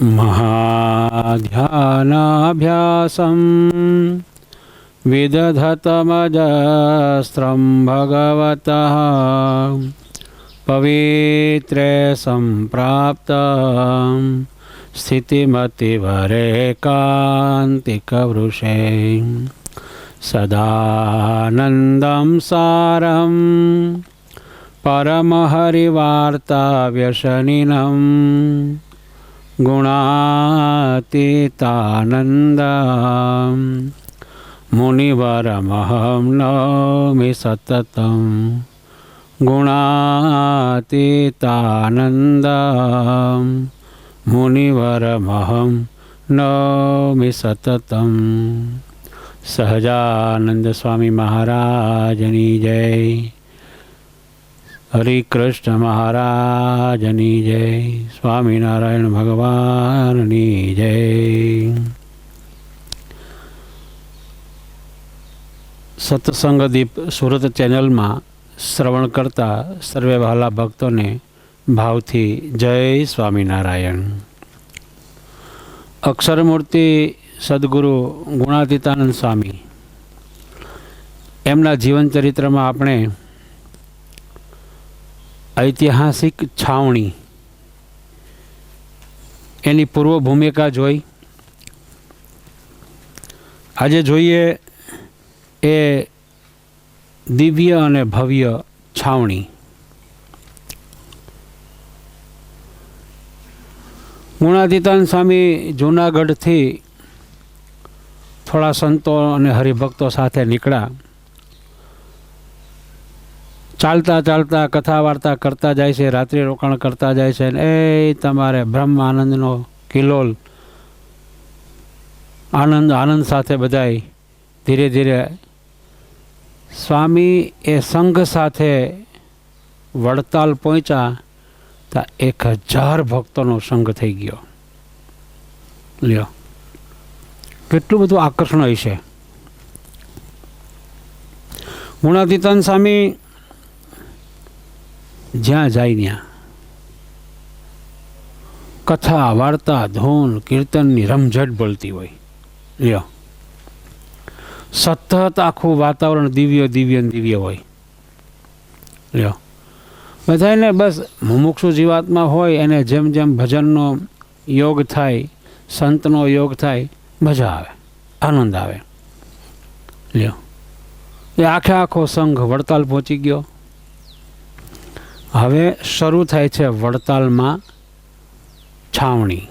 महाध्यानाभ्यासं विदधतमजस्रं भगवतः पवित्रे सम्प्राप्तं स्थितिमतिवरेकान्तिकवृषे सदानन्दं सारं परमहरिवार्ताव्यसनिनं गुणातीतानन्दं मुनिवरमहं नौमि सततं गुणातीतानन्दं मुनिवरमहं नौमि सततं। सहजानंद स्वामी महाराजनी जय। हरि कृष्ण महाराजनी जय। स्वामीनारायण भगवाननी जय। सत्संग दीप सूरत चैनल में श्रवण करता सर्वे वहाला भक्तों ने भावथी जय स्वामीनारायण। अक्षरमूर्ति सद्गुरु गुणातीतानंद स्वामी एमना जीवन चरित्र में आपणे ऐतिहासिक छावनी एनी पूर्व भूमिका जोई। आजे जोईए ए दिव्य अने भव्य छावनी। गुणातीतानंद स्वामी जूनागढ़ थी थोड़ा संतो अने हरिभक्तों साथे निकळ्या। चालता चालता कथा वार्ता करता जाय छे, रात्रि रोकाण करता जाय छे। ए तमारे ब्रह्म आनंदनो किलोल आनंद आनंद साथे बधाई धीरे धीरे स्वामी ए संघ साथे वड़ताल पहुंचा तो 1000 भक्तों संघ थई गयो। ल्यो केटलुं बधुं आकर्षण हशे। गुणातीतानंद स्वामी ज्यां जाय त्यां कथा वार्ता धून कीर्तननी रमझट बोलती होय। ल्यो सतत आखुं वातावरण दिव्य दिव्य दिव्य होय। ल्यो बधाने बस मुमुक्षु जीवात्मा होय एने जेम जेम भजननो योग थाय, संतनो योग थाय, मजा आवे, आनंद आवे। ल्यो ए आखे आखो संघ वड़ताल पहोंची गयो। हवे शरू थाय छे वड़ताल में छावणी।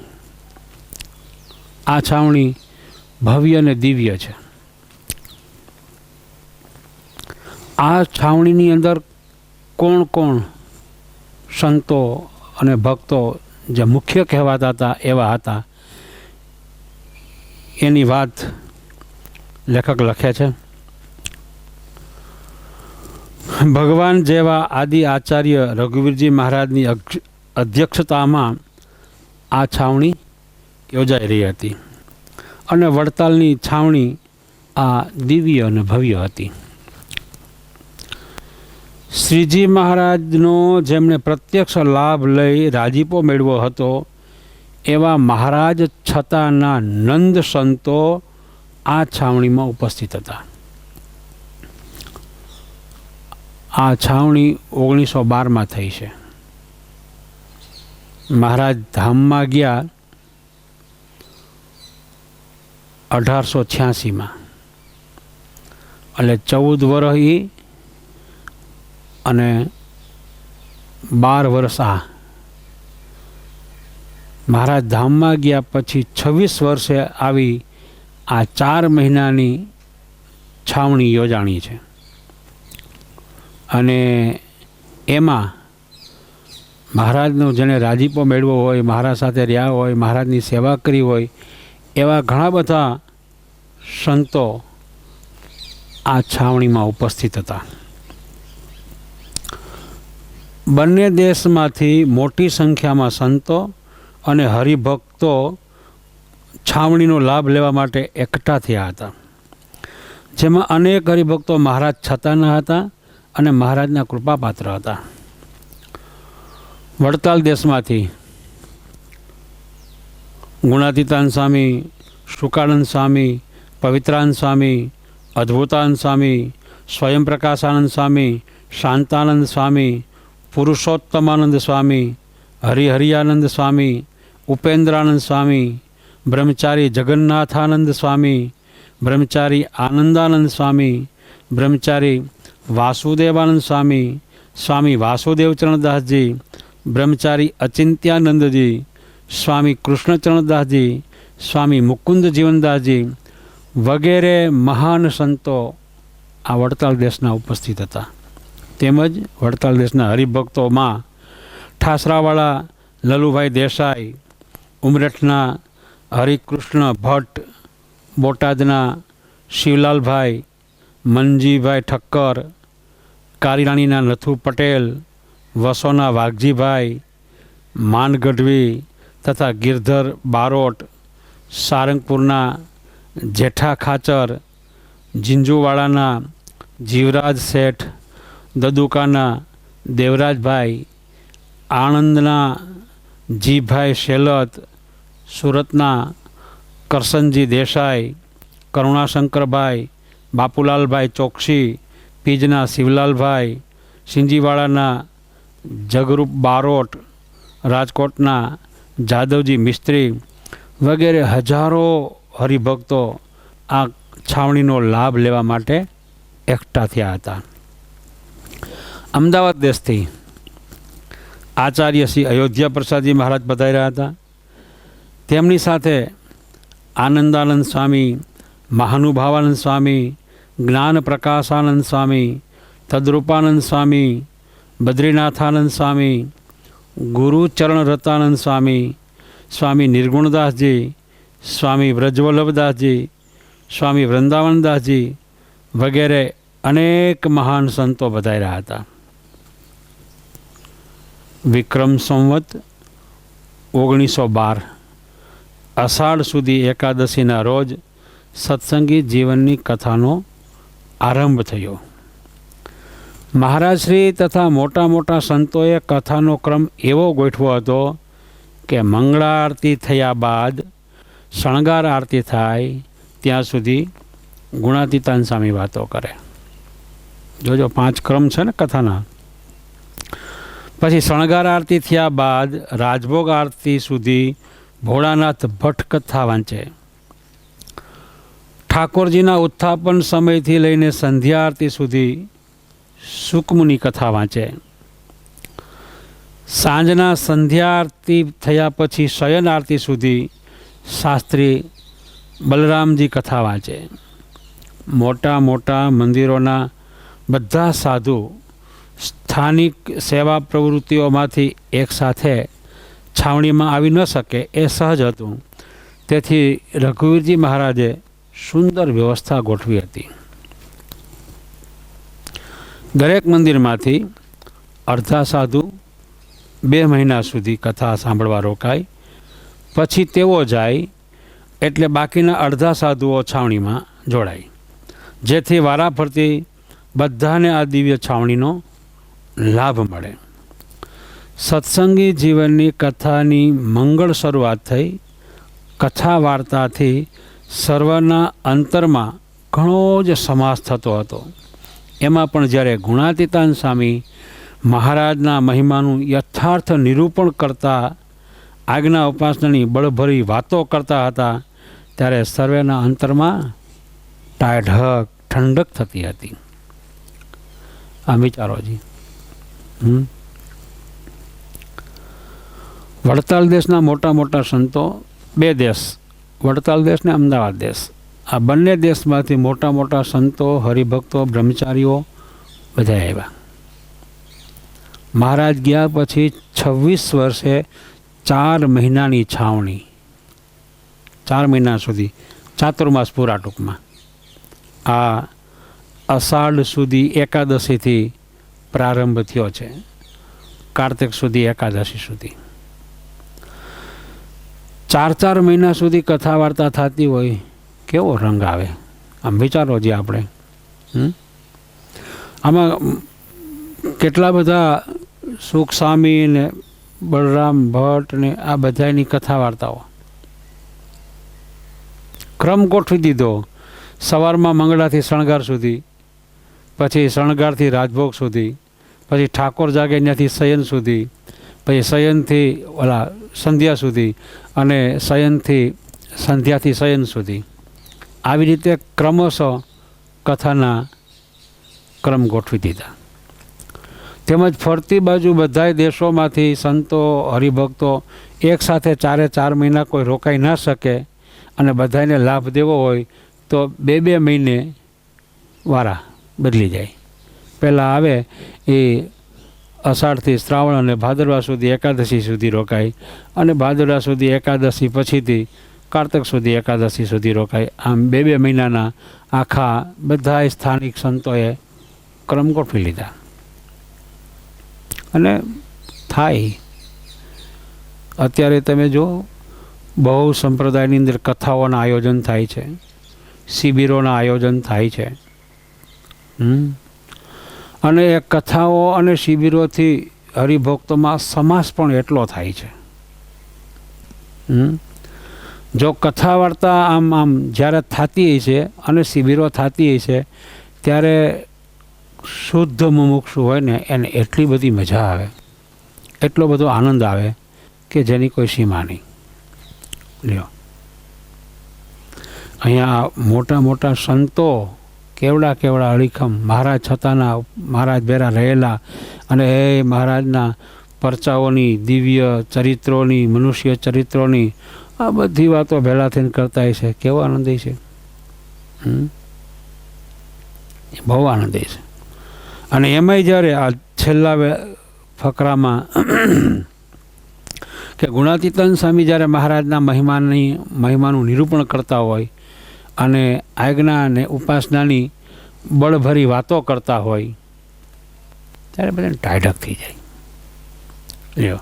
आ छावणी भव्य ने दिव्य छे। आ छावणी अंदर कोण कोण संतो अने भक्तो जे मुख्य कहवाता था एवा हता एनी बात लेखक लखे छे। भगवान जेवा आदि आचार्य रघुवीरजी महाराजनी अध्यक्षता में आ छावणी योजाई रही हती अने वड़तालनी छावणी आ दिव्य अने भव्य हती। श्रीजी महाराजनो जेमने प्रत्यक्ष लाभ लई राजीपो मेळव्यो हतो एवा महाराज छताना नंद संतो आ छावणी में उपस्थित हता। आ छावणी 1912 में थई छे। महाराज धाम में गया 1886 में एटले 14 वर्ष अने 12 वर्ष आ महाराज धाम में गया पछी 26 वर्षे आवी आ 4 महीनानी छावणी योजाणी छे। अने एमां महाराजनो जेने राजीपो मेळव्यो होय, महाराज साथे रह्या होय, महाराजनी सेवा करी होय एवा घणा बधा संतो आ छावणी में उपस्थित हता। बंने देशमांथी मोटी संख्या में संतो अने हरिभक्तो छावणीनो लाभ लेवा माटे एकठा थया हता, जेमां अनेक हरिभक्तो महाराज छताना हता अने महाराजना कृपापात्र हता। वड़ताल देशमांथी ગુણાતીતાન સ્વામી, શુકાનંદ સ્વામી, પવિત્રાનંદ સ્વામી, અદ્ભુતાનંદ સ્વામી, સ્વયં પ્રકાશાનંદ સ્વામી, શાંતાનંદ સ્વામી, પુરુષોત્તમાનંદ સ્વામી, હરિહરિયાનંદ સ્વામી, ઉપેન્દ્રાનંદ સ્વામી, બ્રહ્મચારી જગન્નાથાનંદ સ્વામી, બ્રહ્મચારી આનંદાનંદ સ્વામી, બ્રહ્મચારી વાસુદેવાનંદ સ્વામી, સ્વામી વાસુદેવચરણદાસજી, બ્રહ્મચારી અચિંત્યાનંદજી, સ્વામી કૃષ્ણચરણદાસજી, સ્વામી મુકુંદ જીવનદાસજી વગેરે મહાન સંતો આ વડતાલ દેશના ઉપસ્થિત હતા. તેમજ વડતાલ દેશના હરિભક્તોમાં ઠાસરાવાળા લલુભાઈ દેસાઈ, ઉમરેઠના હરિકૃષ્ણ ભટ્ટ, બોટાદના શિવલાલભાઈ, મનજીભાઈ ઠક્કર, કારીરાણીના નથુ પટેલ, વસોના વાઘજીભાઈ, માનગઢવી તથા ગિરધર બારોટ, સારંગપુરના જેઠા ખાચર, ઝીંઝુવાડાના જીવરાજ શેઠ, દદુકાના દેવરાજભાઈ, આણંદના જીભાઈ શેલત, સુરતના કરસનજી દેસાઈ, કરુણાશંકરભાઈ, બાપુલાલભાઈ ચોકસી, પીજના શિવલાલભાઈ, સિંજીવાડાના જગરૂપ બારોટ, રાજકોટના જાદવજી મિસ્ત્રી વગેરે હજારો હરિભક્તો આ છાવણીનો લાભ લેવા માટે એકઠા થયા હતા. અમદાવાદ દેશથી આચાર્ય શ્રી અયોધ્યા પ્રસાદજી મહારાજ પધાર્યા હતા. તેમની સાથે આનંદાનંદ સ્વામી, મહાનુભાવાનંદ સ્વામી, જ્ઞાન પ્રકાશાનંદ સ્વામી, તદ્રૂપાનંદ સ્વામી, બદ્રીનાથાનંદ સ્વામી, ગુરુચરણ રતાનંદ સ્વામી, સ્વામી નિર્ગુણદાસજી, સ્વામી વ્રજવલ્લભદાસજી, સ્વામી વૃંદાવનદાસજી વગેરે અનેક મહાન સંતો પધાર્યા હતા. વિક્રમ સંવત 1912 અષાઢ સુધી એકાદશીના રોજ સત્સંગી જીવનની કથાનો આરંભ થયો. મહારાજશ્રી તથા મોટા મોટા સંતોએ કથાનો ક્રમ એવો ગોઠવ્યો હતો કે મંગળા આરતી થયા બાદ શણગાર આરતી થાય ત્યાં સુધી ગુણાતીતાન સ્વામી વાતો કરે. જોજો 5 ક્રમ છે ને કથાના. પછી શણગાર આરતી થયા બાદ રાજભોગ આરતી સુધી ભોળાનાથ ભટ્ટ કથા વાંચે. ઠાકોરજીના ઉત્થાપન સમયથી લઈને સંધ્યા આરતી સુધી સુકમુની કથા વાંચે. સાંજના સંધ્યા આરતી થયા પછી શયન આરતી સુધી શાસ્ત્રી બલરામજી કથા વાંચે. મોટા મોટા મંદિરોના બધા સાધુ સ્થાનિક સેવા પ્રવૃત્તિઓમાંથી એકસાથે છાવણીમાં આવી ન શકે એ સહજ હતું. તેથી રઘુવીરજી મહારાજે સુંદર વ્યવસ્થા ગોઠવી હતી. દરેક મંદિરમાંથી અડધા સાધુ 2 મહિના સુધી કથા સાંભળવા રોકાય. પછી તેઓ જાય એટલે બાકીના અડધા સાધુઓ છાવણીમાં જોડાય, જેથી વારાફરતી બધાને આ દિવ્ય છાવણીનો લાભ મળે. સત્સંગી જીવનની કથાની મંગળ શરૂઆત થઈ. કથા વાર્તાથી સર્વના અંતરમાં ઘણો જ સમાસ થતો હતો. એમાં પણ જ્યારે ગુણાતીતાન સ્વામી મહારાજના મહિમાનું યથાર્થ નિરૂપણ કરતા, આજ્ઞા ઉપાસનાની બળભરી વાતો કરતા હતા, ત્યારે સર્વેના અંતરમાં ટાઢક ઠંડક થતી હતી. આ વિચારોજી. વડતાલ દેશના મોટા મોટા સંતો, 2 દેશ, વડતાલ દેશ ને અમદાવાદ દેશ, આ બંને દેશમાંથી મોટા મોટા સંતો, હરિભક્તો, બ્રહ્મચારીઓ બધા આવ્યા. મહારાજ ગયા પછી 26 વર્ષે 4 મહિનાની છાવણી, 4 મહિના સુધી, ચાતુર્માસ પૂરા ટૂંકમાં. આ અષાઢ સુધી એકાદશીથી પ્રારંભ થયો છે, કાર્તિક સુધી એકાદશી સુધી. 4 મહિના સુધી કથા વાર્તા થતી હોય, કેવો રંગ આવે. આમ વિચારો જે આપણે આમાં કેટલા બધા સુખ સ્વામી ને બળરામ ભટ્ટ ને આ બધાની કથા વાર્તાઓ. ક્રમ ગોઠવી દીધો. સવારમાં મંગળાથી શણગાર સુધી, પછી શણગારથી રાજભોગ સુધી, પછી ઠાકોર જાગે ત્યાંથી શયન સુધી, પછી શયનથી ઓલા સંધ્યા સુધી, અને શયનથી સંધ્યાથી શયન સુધી. આવી રીતે ક્રમશઃ કથાના ક્રમ ગોઠવી દીધા. તેમજ ફરતી બાજુ બધાય દેશોમાંથી સંતો હરિભક્તો એકસાથે 4 મહિના કોઈ રોકાઈ ના શકે અને બધાને લાભ દેવો હોય તો 2 મહિને વારા બદલી જાય. પહેલાં આવે એ અષાઢથી શ્રાવણ અને ભાદરવા સુધી એકાદશી સુધી રોકાય, અને ભાદરવા સુધી એકાદશી પછીથી કારતક સુધી એકાદશી સુધી રોકાય. આમ 2 મહિનાના આખા બધા સ્થાનિક સંતોએ ક્રમ ગોઠવી લીધા. અને થાય અત્યારે તમે જો બહુ સંપ્રદાયની અંદર કથાઓના આયોજન થાય છે, શિબિરોના આયોજન થાય છે. અને એ કથાઓ અને શિબિરોથી હરિભક્તોમાં સમાસ પણ એટલો થાય છે. જો કથા વાર્તા આમ જ્યારે થતી હોય છે અને શિબિરો થતી હોય છે ત્યારે શુદ્ધ મુમુક્ષુ હોય ને એને એટલી બધી મજા આવે, એટલો બધો આનંદ આવે કે જેની કોઈ સીમા નહીં. લ્યો, અહીંયા મોટા મોટા સંતો કેવડા કેવડા અડીખમ મહારાજ છતાંના મહારાજ ભેરા રહેલા, અને એ મહારાજના પરચાઓની, દિવ્ય ચરિત્રોની, મનુષ્ય ચરિત્રોની આ બધી વાતો ભેળા થઈને કરતા હોય છે. કેવો આનંદ છે, બહુ આનંદ છે. અને એમાંય જ્યારે આ છેલ્લા ફકરામાં કે ગુણાતીતાન સ્વામી જ્યારે મહારાજના મહિમાનું નિરૂપણ કરતા હોય અને આજ્ઞા અને ઉપાસનાની બળભરી વાતો કરતા હોય ત્યારે બધાને ટાઢક થઈ જાય. લ્યો,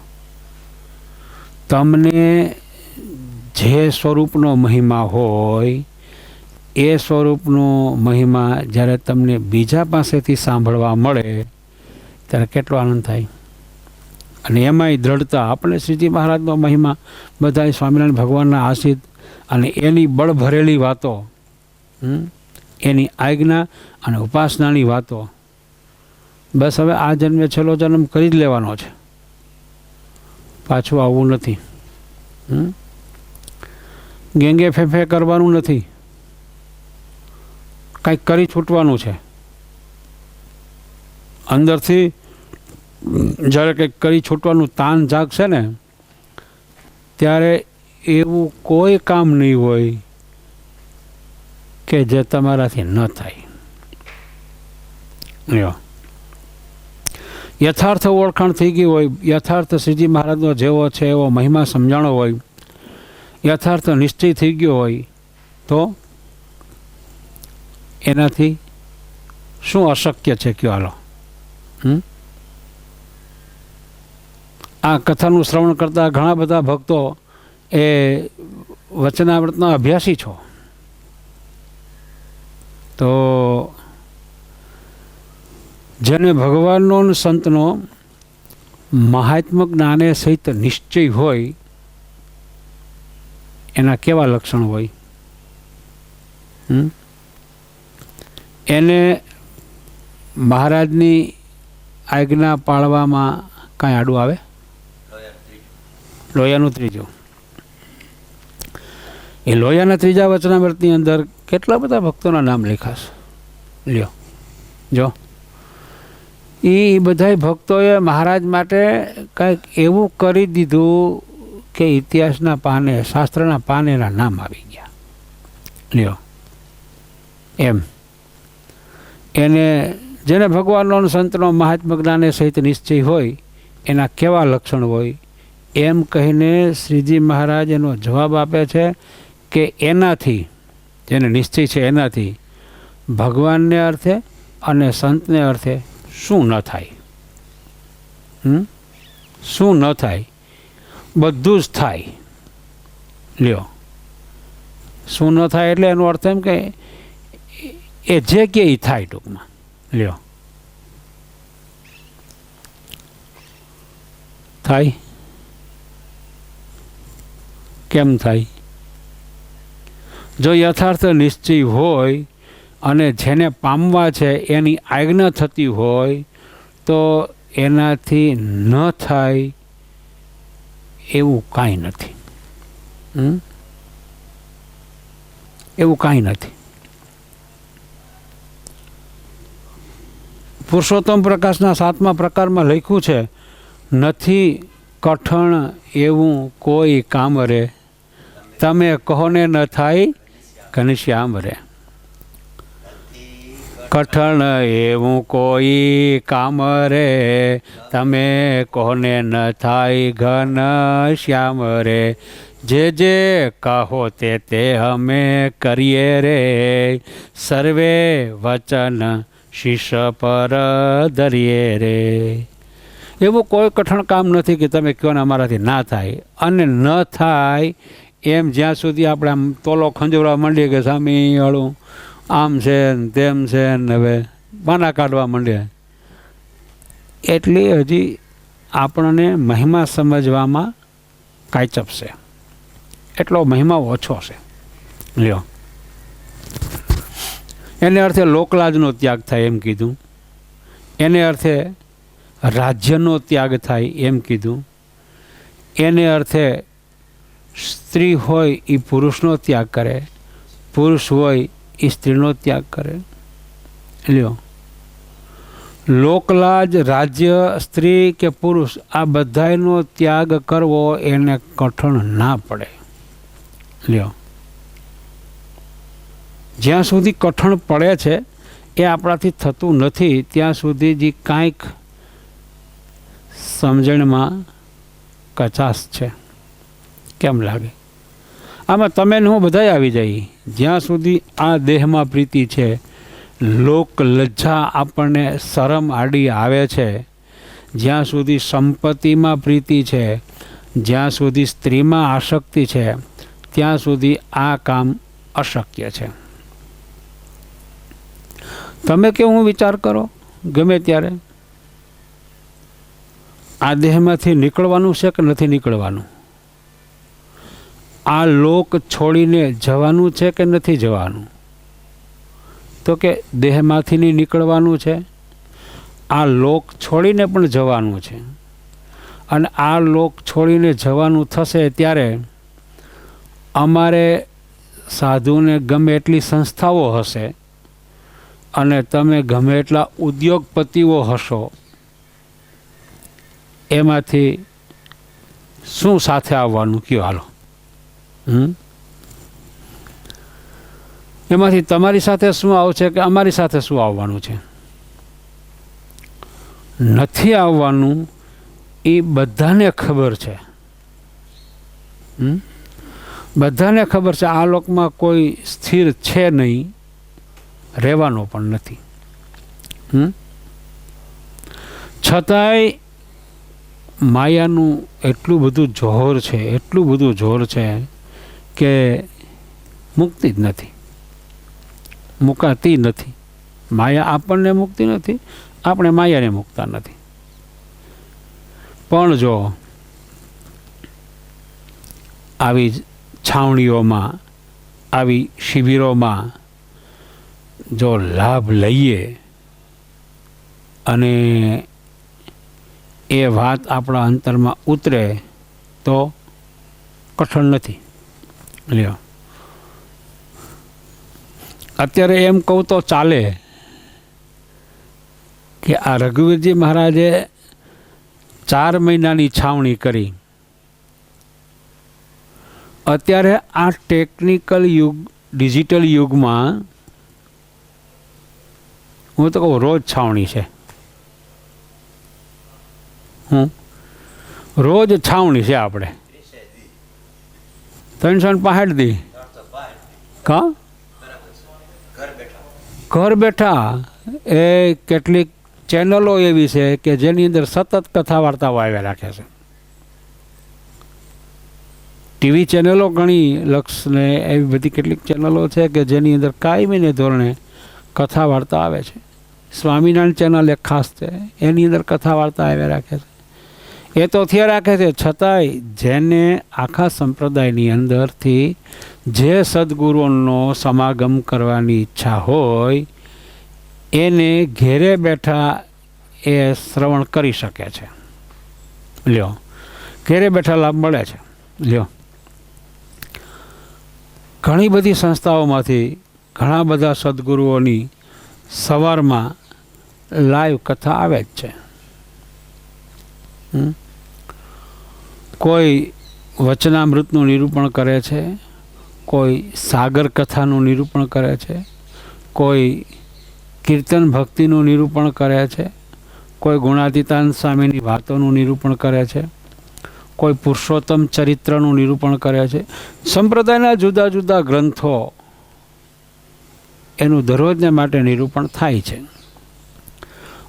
તમને જે સ્વરૂપનો મહિમા હોય એ સ્વરૂપનો મહિમા જ્યારે તમને બીજા પાસેથી સાંભળવા મળે ત્યારે કેટલો આનંદ થાય. અને એમાંય દ્રઢતા. આપણે શ્રીજી મહારાજનો મહિમા બધા સ્વામિનારાયણ ભગવાનના આશીષ અને એની બળ ભરેલી વાતો, એની આજ્ઞા અને ઉપાસનાની વાતો, બસ હવે આ જન્મે છેલ્લો જન્મ કરી જ લેવાનો છે, પાછું આવવું નથી. ગેંગે ફેફે કરવાનું નથી, કંઈક કરી છૂટવાનું છે. અંદરથી જ્યારે કંઈક કરી છૂટવાનું તાન જાગશે ને ત્યારે એવું કોઈ કામ નહીં હોય કે જે તમારાથી ન થાય. યથાર્થ ઓળખાણ થઈ ગઈ હોય, યથાર્થ શ્રીજી મહારાજનો જેવો છે એવો મહિમા સમજાણો હોય, યથાર્થ નિશ્ચય થઈ ગયો હોય તો એનાથી શું અશક્ય છે કયો? હાલો, આ કથાનું શ્રવણ કરતા ઘણા બધા ભક્તો એ વચનામૃતના અભ્યાસી છો, તો જેને ભગવાનનો સંતનો મહાત્મ જ્ઞાને સહિત નિશ્ચય હોય એના કેવા લક્ષણ હોય? એને મહારાજની આજ્ઞા પાળવામાં કાંઈ આડું આવે? લોયાનું ત્રીજું. એ લોયાના ત્રીજા વચનામૃતની અંદર કેટલા બધા ભક્તોના નામ લખાશે. લ્યો જો, એ બધાય ભક્તોએ મહારાજ માટે કંઈક એવું કરી દીધું કે ઇતિહાસના પાને, શાસ્ત્રના પાને એના નામ આવી ગયા. લ્યો, એમ એને જેને ભગવાનનો સંતનો મહાત્મ જ્ઞાને સહિત નિશ્ચય હોય એના કેવા લક્ષણ હોય એમ કહીને શ્રીજી મહારાજ એનો જવાબ આપે છે કે એનાથી, જેને નિશ્ચય છે એનાથી ભગવાનને અર્થે અને સંતને અર્થે શું ન થાય? શું ન થાય? બધું જ થાય. લ્યો, શું ન થાય એટલે એનો અર્થ એમ કે એ જે કે એ થાય ટૂંકમાં. લ્યો, થાય કેમ થાય? જો યથાર્થ નિશ્ચય હોય અને જેને પામવા છે એની આજ્ઞા થતી હોય તો એનાથી ન થાય એવું કાંઈ નથી. એવું કાંઈ નથી. પુરુષોત્તમ પ્રકાશના 7મા પ્રકારમાં લખ્યું છે, નથી કઠણ એવું કોઈ કામ રે, તમે કહો ને ન થાય ઘનશ્યામ રે. કઠણ એવું કોઈ કામ રે, તમે કોને ન થાય ઘનશ્યામ રે. જે કહો તે અમે કરીએ રે, સર્વે વચન શીશ પર ધરીએ રે. એવું કોઈ કઠણ કામ નથી કે તમે કહો ને અમારાથી ના થાય. અને ન થાય એમ જ્યાં સુધી આપણે આમ તોલો ખંજોરવા માંડીએ કે સામી હળું આમ છે ને તેમ છે ને હવે બાના કાઢવા માંડીએ, એટલી હજી આપણને મહિમા સમજવામાં કાચપ છે. એટલો મહિમા ઓછો છે. લ્યો, એને અર્થે લોકલાજનો ત્યાગ થાય એમ કીધું, એને અર્થે રાજ્યનો ત્યાગ થાય એમ કીધું, એને અર્થે સ્ત્રી હોય એ પુરુષનો ત્યાગ કરે, પુરુષ હોય એ સ્ત્રીનો ત્યાગ કરે. લ્યો, લોકલાજ, રાજ્ય, સ્ત્રી કે પુરુષ આ બધાયનો ત્યાગ કરવો એને કઠણ ના પડે. લ્યો, જ્યાં સુધી કઠણ પડે છે એ આપણાથી થતું નથી ત્યાં સુધી જે કાંઈક સમજણમાં કચાશ છે. કેમ લાગે? આમાં તમે ને હું બધાય આવી જાય. જ્યાં સુધી આ દેહમાં પ્રીતિ છે, લોક લજ્જા આપણને શરમ આડી આવે છે, જ્યાં સુધી સંપત્તિમાં પ્રીતિ છે, જ્યાં સુધી સ્ત્રીમાં આસક્તિ છે, ત્યાં સુધી આ કામ અશક્ય છે. તમે કેવું વિચાર કરો ગમે ત્યારે, આ દેહમાંથી નીકળવાનું છે કે નથી નીકળવાનું? આ લોક છોડીને જવાનું છે કે નથી જવાનું? તો કે દેહમાંથી નહીં નીકળવાનું છે, આ લોક છોડીને પણ જવાનું છે. અને આ લોક છોડીને જવાનું થશે ત્યારે અમારે સાધુને ગમે એટલી સંસ્થાઓ હશે અને તમે ગમે એટલા ઉદ્યોગપતિઓ હશો, એમાંથી શું સાથે આવવાનું કયો? હાલો, એમાંથી તમારી સાથે શું આવશે કે અમારી સાથે શું આવવાનું છે? નથી આવવાનું એ બધાને ખબર છે. બધાને ખબર છે આ લોકમાં કોઈ સ્થિર છે નહીં, રહેવાનો પણ નથી. છતાંય માયાનું એટલું બધું જોર છે, એટલું બધું જોર છે કે મુક્તિ જ નથી, મુકાતી નથી. માયા આપણને મુક્તિ નથી, આપણે માયાને મુકતા નથી. પણ જો આવી છાવણીઓમાં, આવી શિબિરોમાં જો લાભ લઈએ અને એ વાત આપણા અંતરમાં ઉતરે તો કઠણ નથી. લ્યો, અત્યારે એમ કહું તો ચાલે કે આ રઘુવીરજી મહારાજે 4 મહિનાની છાવણી કરી. અત્યારે આ ટેકનિકલ યુગ, ડિજિટલ યુગમાં હું તો કહું રોજ છાવણી છે. રોજ છાવણી છે. આપણે 365 દી કા ઘર બેઠા એ કેટલીક ચેનલો એવી છે કે જેની અંદર સતત કથા વાર્તાઓ આવ્યા રાખે છે. ટીવી ચેનલો ઘણી લક્ષ ને એવી બધી કેટલીક ચેનલો છે કે જેની અંદર કાયમીને ધોરણે કથા વાર્તા આવે છે. સ્વામિનારાયણ ચેનલ એક ખાસ છે, એની અંદર કથા વાર્તા આવ્યા રાખે છે. એ તો થયા રાખે છે, છતાંય જેને આખા સંપ્રદાયની અંદરથી જે સદગુરુઓનો સમાગમ કરવાની ઈચ્છા હોય એને ઘેરે બેઠા એ શ્રવણ કરી શકે છે. લ્યો, ઘેરે બેઠા લાભ મળે છે. લ્યો, ઘણી બધી સંસ્થાઓમાંથી ઘણા બધા સદગુરુઓની સવારમાં લાઈવ કથા આવે જ છે. કોઈ વચનામૃતનું નિરૂપણ કરે છે, કોઈ સાગર કથાનું નિરૂપણ કરે છે, કોઈ કીર્તન ભક્તિનું નિરૂપણ કરે છે, કોઈ ગુણાતીતાનંદ સ્વામીની વાતોનું નિરૂપણ કરે છે, કોઈ પુરુષોત્તમ ચરિત્રનું નિરૂપણ કરે છે. સંપ્રદાયના જુદા જુદા ગ્રંથો એનું દરરોજને માટે નિરૂપણ થાય છે.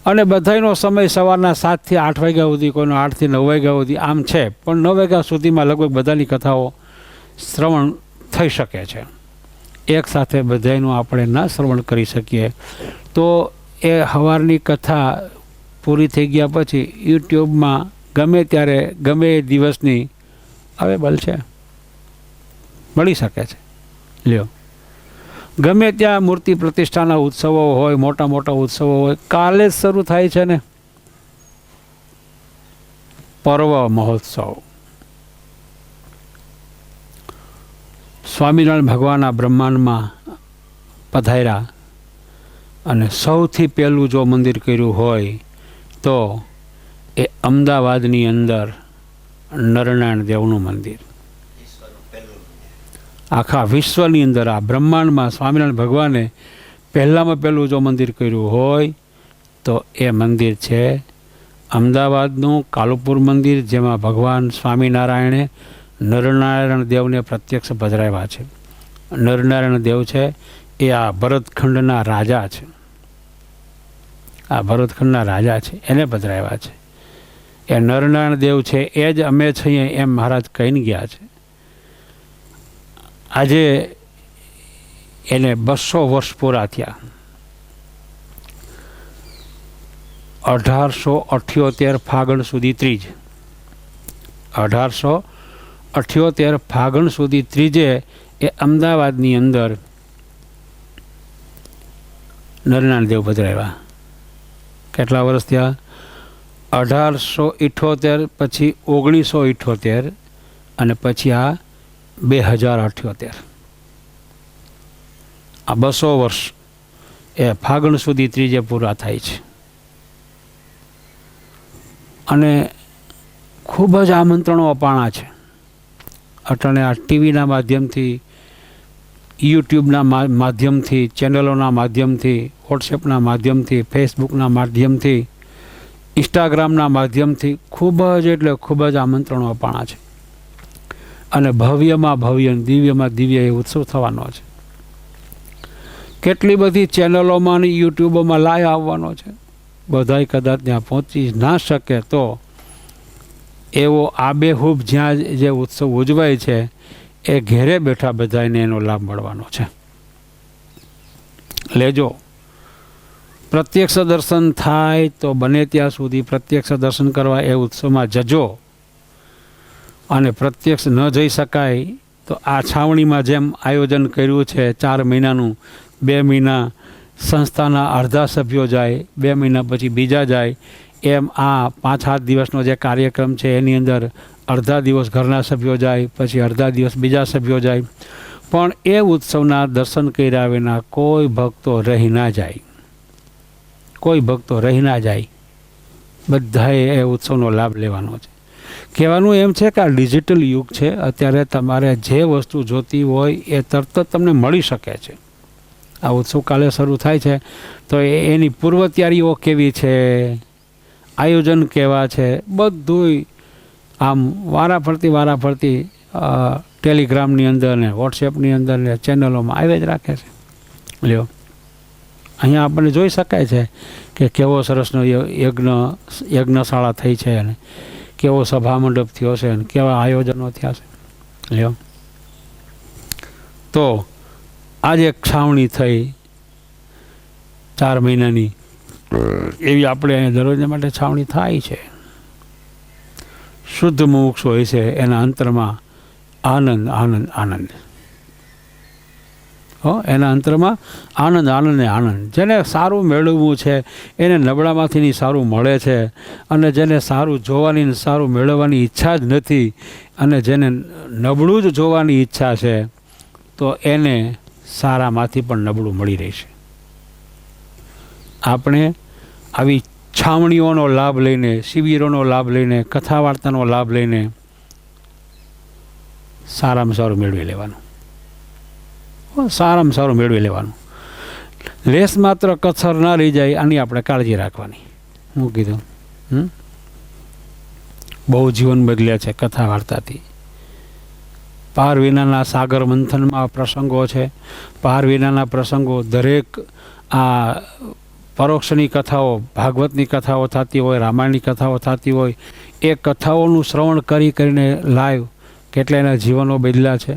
અને બધાનો સમય સવારના 7 થી 8 વાગ્યા સુધી, કોઈનો 8 થી 9 વાગ્યા સુધી આમ છે, પણ 9 વાગ્યા સુધીમાં લગભગ બધાની કથાઓ શ્રવણ થઈ શકે છે. એક સાથે બધાનું આપણે ના શ્રવણ કરી શકીએ તો એ સવારની કથા પૂરી થઈ ગયા પછી યુટ્યુબમાં ગમે ત્યારે ગમે એ દિવસની અવેલેબલ છે, મળી શકે છે. લ્યો, ગમે ત્યાં મૂર્તિ પ્રતિષ્ઠાના ઉત્સવો હોય, મોટા મોટા ઉત્સવો હોય, કાલે જ શરૂ થાય છે ને પર્વ મહોત્સવ. સ્વામિનારાયણ ભગવાનના બ્રહ્માંડમાં પધાર્યા અને સૌથી પહેલું જો મંદિર કર્યું હોય તો એ અમદાવાદની અંદર નરનારાયણ દેવનું મંદિર. આખા વિશ્વની અંદર આ બ્રહ્માંડમાં સ્વામિનારાયણ ભગવાને પહેલાંમાં પહેલું જો મંદિર કર્યું હોય તો એ મંદિર છે અમદાવાદનું કાલુપુર મંદિર, જેમાં ભગવાન સ્વામિનારાયણે નરનારાયણ દેવને પ્રત્યક્ષ પધરાવ્યા છે. નરનારાયણ દેવ છે એ આ ભરતખંડના રાજા છે. આ ભરતખંડના રાજા છે, એને પધરાવ્યા છે. એ નરનારાયણ દેવ છે, એ જ અમે છીએ એમ મહારાજ કહીને ગયા છે. આજે એને 200 વર્ષ પૂરા થયા. 1878 ફાગણ સુધી ત્રીજ, 1878 ફાગણ સુધી ત્રીજે એ અમદાવાદની અંદર નરનારાયણ દેવ પધરાવ્યા. કેટલા વર્ષ થયા? 1878 પછી 1978 અને પછી આ 2078. આ 200 વર્ષ એ ફાગણ સુધી ત્રીજે પૂરા થાય છે. અને ખૂબ જ આમંત્રણો અપાણા છે. અટાણે આ ટીવીના માધ્યમથી, યુટ્યુબના માધ્યમથી, ચેનલોના માધ્યમથી, વોટ્સએપના માધ્યમથી, ફેસબુકના માધ્યમથી, ઇન્સ્ટાગ્રામના માધ્યમથી ખૂબ જ એટલે ખૂબ જ આમંત્રણો અપાણા છે. અને ભવ્યમાં ભવ્ય, દિવ્યમાં દિવ્ય એ ઉત્સવ થવાનો છે. કેટલી બધી ચેનલોમાં અને યુટ્યુબોમાં લાઈવ આવવાનો છે. બધાય કદાચ ત્યાં પહોંચી ના શકે તો એવો આબેહૂબ જ્યાં જે ઉત્સવ ઉજવાય છે એ ઘેરે બેઠા બધાને એનો લાભ મળવાનો છે. લેજો, પ્રત્યક્ષ દર્શન થાય તો બને ત્યાં સુધી પ્રત્યક્ષ દર્શન કરવા એ ઉત્સવમાં જજો. અને પ્રત્યક્ષ ન જઈ શકાય તો આ છાવણીમાં જેમ આયોજન કર્યું છે 4 મહિનાનું, 2 મહિના સંસ્થાના અડધા સભ્યો જાય, 2 મહિના પછી બીજા જાય, એમ આ 5-7 દિવસનો જે કાર્યક્રમ છે એની અંદર અડધા દિવસ ઘરના સભ્યો જાય, પછી અડધા દિવસ બીજા સભ્યો જાય. પણ એ ઉત્સવના દર્શન કર્યા વિના કોઈ ભક્તો રહી ના જાય, કોઈ ભક્તો રહી ના જાય. બધાએ એ ઉત્સવનો લાભ લેવાનો છે. કહેવાનું એમ છે કે આ ડિજિટલ યુગ છે. અત્યારે તમારે જે વસ્તુ જોતી હોય એ તરત જ તમને મળી શકે છે. આ ઉત્સવ કાલે શરૂ થાય છે તો એની પૂર્વ તૈયારીઓ કેવી છે, આયોજન કેવા છે, બધું આમ વારાફરતી ટેલિગ્રામની અંદર ને વોટ્સએપની અંદર ને ચેનલોમાં આવે જ રાખે છે. લ્યો, અહીંયા આપણને જોઈ શકાય છે કે કેવો સરસનો યજ્ઞશાળા થઈ છે અને કેવો સભા મંડપ થયો છે અને કેવા આયોજનો થયા છે. લ્યો, તો આજે એક છાવણી થઈ 4 મહિનાની, એવી આપણે દરરોજને માટે છાવણી થાય છે. શુદ્ધ મુમુક્ષુ હોય છે એના અંતરમાં આનંદ આનંદ આનંદ, એના અંતરમાં આનંદ આનંદ ને આનંદ. જેને સારું મેળવવું છે એને નબળામાંથી સારું મળે છે, અને જેને સારું જોવાની સારું મેળવવાની ઈચ્છા જ નથી અને જેને નબળું જ જોવાની ઈચ્છા છે તો એને સારામાંથી પણ નબળું મળી રહેશે. આપણે આવી છાવણીઓનો લાભ લઈને, શિબિરોનો લાભ લઈને, કથા વાર્તાનો લાભ લઈને સારામાં સારું મેળવી લેવાનું, સારામાં સારું મેળવી લેવાનું. લેસ માત્ર કથર ના રહી જાય આની આપણે કાળજી રાખવાની. હું કીધું બહુ જીવન બદલ્યા છે કથા વાર્તાથી. પાર વિનાના સાગર મંથનમાં પ્રસંગો છે. પાર વિનાના પ્રસંગો દરેક આ પરોક્ષની કથાઓ, ભાગવતની કથાઓ થતી હોય, રામાયણની કથાઓ થતી હોય, એ કથાઓનું શ્રવણ કરીને લાઈવ કેટલા એના જીવનો બદલ્યા છે.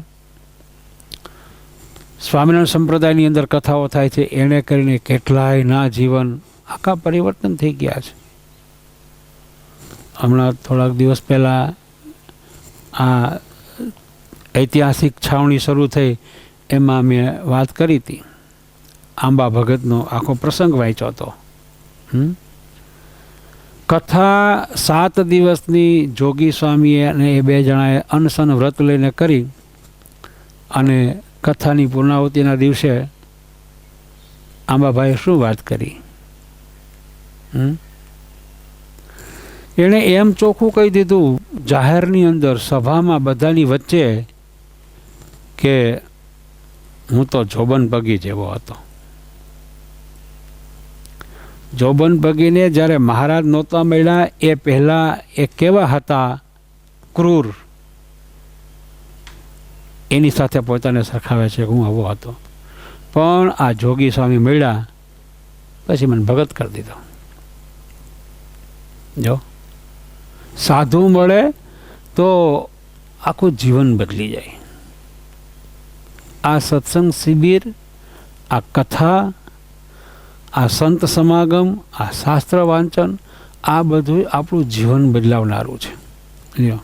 સ્વામિનારાયણ સંપ્રદાયની અંદર કથાઓ થાય છે, એને કરીને કેટલાયના જીવન આખા પરિવર્તન થઈ ગયા છે. હમણાં થોડાક દિવસ પહેલાં આ ઐતિહાસિક છાવણી શરૂ થઈ એમાં મેં વાત કરી હતી. આંબા ભગતનો આખો પ્રસંગ વાંચ્યો હતો. કથા 7 દિવસની જોગી સ્વામીએ અને એ 2 જણાએ અનશન વ્રત લઈને કરી, અને કથાની પૂર્ણાહુતિના દિવસે આંબાભાઈએ શું વાત કરી? એણે એમ ચોખ્ખું કહી દીધું જાહેરની અંદર, સભામાં, બધાની વચ્ચે કે હું તો જોબન પગી જેવો હતો. જોબન પગીને જ્યારે મહારાજ નહોતા મળ્યા એ પહેલાં એ કેવા હતા, ક્રૂર, એની સાથે પોતાને સરખાવે છે કે હું આવો હતો. પણ આ જોગી સ્વામી મળ્યા પછી મને ભગત કરી દીધો. જો સાધુ મળે તો આખું જીવન બદલી જાય. આ સત્સંગ શિબિર, આ કથા, આ સંત સમાગમ, આ શાસ્ત્ર વાંચન, આ બધું આપણું જીવન બદલાવનારું છે. લ્યો,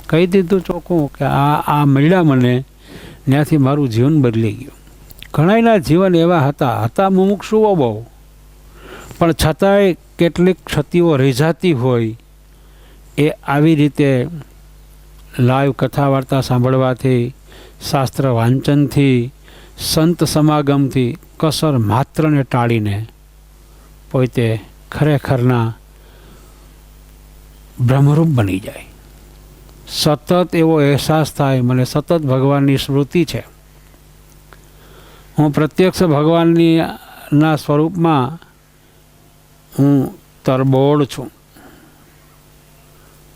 કહી દીધું ચોખ્ખું કે આ મળ્યા મને, ત્યાંથી મારું જીવન બદલી ગયું. ઘણાના જીવન એવા હતા મુમુક્ષુઓ બહુ, પણ છતાંય કેટલીક ક્ષતિઓ રહી જતી હોય. એ આવી રીતે લાઈવ કથા વાર્તા સાંભળવાથી, શાસ્ત્ર વાંચનથી, સંત સમાગમથી કસર માત્રને ટાળીને પોતે ખરેખરના બ્રહ્મરૂપ બની જાય. સતત એવો અહેસાસ થાય, મને સતત ભગવાનની સ્મૃતિ છે, હું પ્રત્યક્ષ ભગવાનના સ્વરૂપમાં હું તરબોળ છું.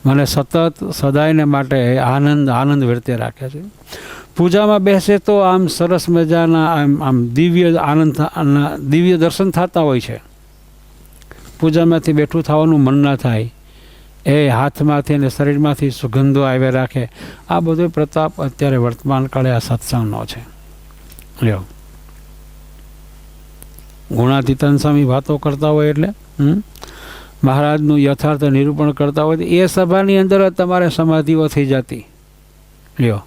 મને સતત સદાયને માટે આનંદ આનંદ વર્તે રાખે છે. પૂજામાં બેસે તો આમ સરસ મજાના આમ દિવ્ય આનંદ, દિવ્ય દર્શન થતા હોય છે. પૂજામાંથી બેઠું થવાનું મન ના થાય. એ હાથમાંથી અને શરીરમાંથી સુગંધો આવ્યા રાખે. આ બધો પ્રતાપ અત્યારે વર્તમાન કાળે આ સત્સંગનો છે. લ્યો, ગુણાતીતાન સ્વામી વાતો કરતા હોય એટલે મહારાજનું યથાર્થ નિરૂપણ કરતા હોય એ સભાની અંદર જ તમારે સમાધિઓ થઈ જતી. લ્યો,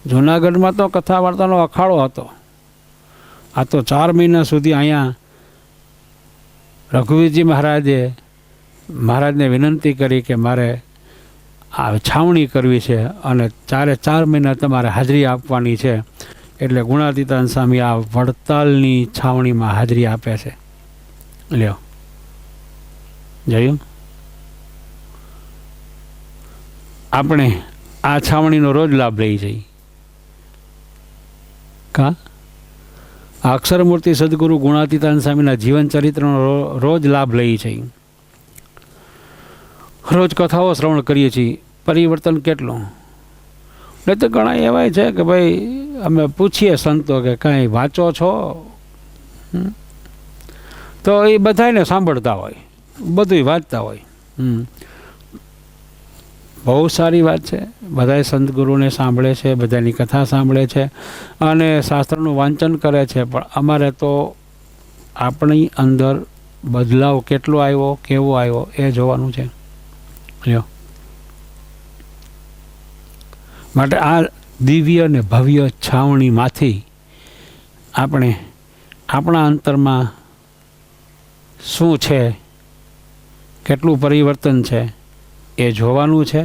જૂનાગઢમાં તો કથા વાર્તાનો અખાડો હતો. આ તો 4 મહિના સુધી અહીંયા રઘુવીરજી મહારાજને વિનંતી કરી કે મારે આ છાવણી કરવી છે અને 4 મહિના તમારે હાજરી આપવાની છે. એટલે ગુણાતીતાન સ્વામી આ વડતાલની છાવણીમાં હાજરી આપે છે. લ્યો, જોયું? આપણે આ છાવણીનો રોજ લાભ લઈ જઈએ. કા આ અક્ષરમૂર્તિ સદગુરુ ગુણાતીતાન સ્વામીના જીવન ચરિત્રનો રોજ લાભ લઈએ છીએ. રોજ કથાઓ શ્રવણ કરીએ છીએ. પરિવર્તન કેટલું? નહીં તો ઘણા એવાય છે કે ભાઈ અમે પૂછીએ સંતો કે કાંઈ વાંચો છો, તો એ બધાને સાંભળતા હોય, બધું વાંચતા હોય. બહુ સારી વાત છે. બધાય સંત ગુરુને સાંભળે છે, બધાની કથા સાંભળે છે અને શાસ્ત્રનું વાંચન કરે છે. પણ અમારે તો આપણી અંદર બદલાવ કેટલો આવ્યો, કેવો આવ્યો એ જોવાનું છે. લ્યો, માટે આ દિવ્ય ને ભવ્ય છાવણીમાંથી આપણે આપણા અંતરમાં શું છે, કેટલું પરિવર્તન છે એ જોવાનું છે.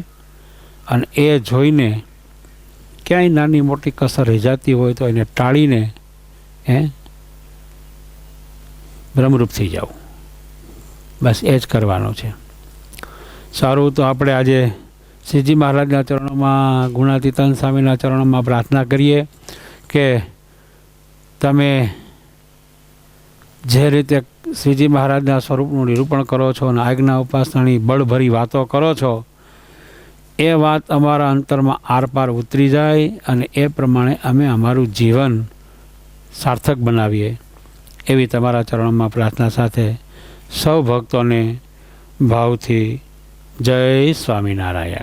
અને એ જોઈને ક્યાંય નાની મોટી કસર રહી જતી હોય તો એને ટાળીને બ્રહ્મરૂપ થઈ જવું, બસ એ જ કરવાનું છે. સારું, તો આપણે આજે શ્રીજી મહારાજના ચરણોમાં, ગુણાતીતાન સ્વામીના ચરણોમાં પ્રાર્થના કરીએ કે તમે જે રીતે શ્રીજી મહારાજના સ્વરૂપનું નિરૂપણ કરો છો અને આજ્ઞા ઉપાસનાની બળભરી વાતો કરો છો, એ વાત અમારા અંતરમાં આરપાર ઉતરી જાય અને એ પ્રમાણે અમે અમારું જીવન સાર્થક બનાવીએ, એવી તમારા ચરણોમાં પ્રાર્થના સાથે સૌ ભક્તોને ભાવથી જય સ્વામિનારાયણ.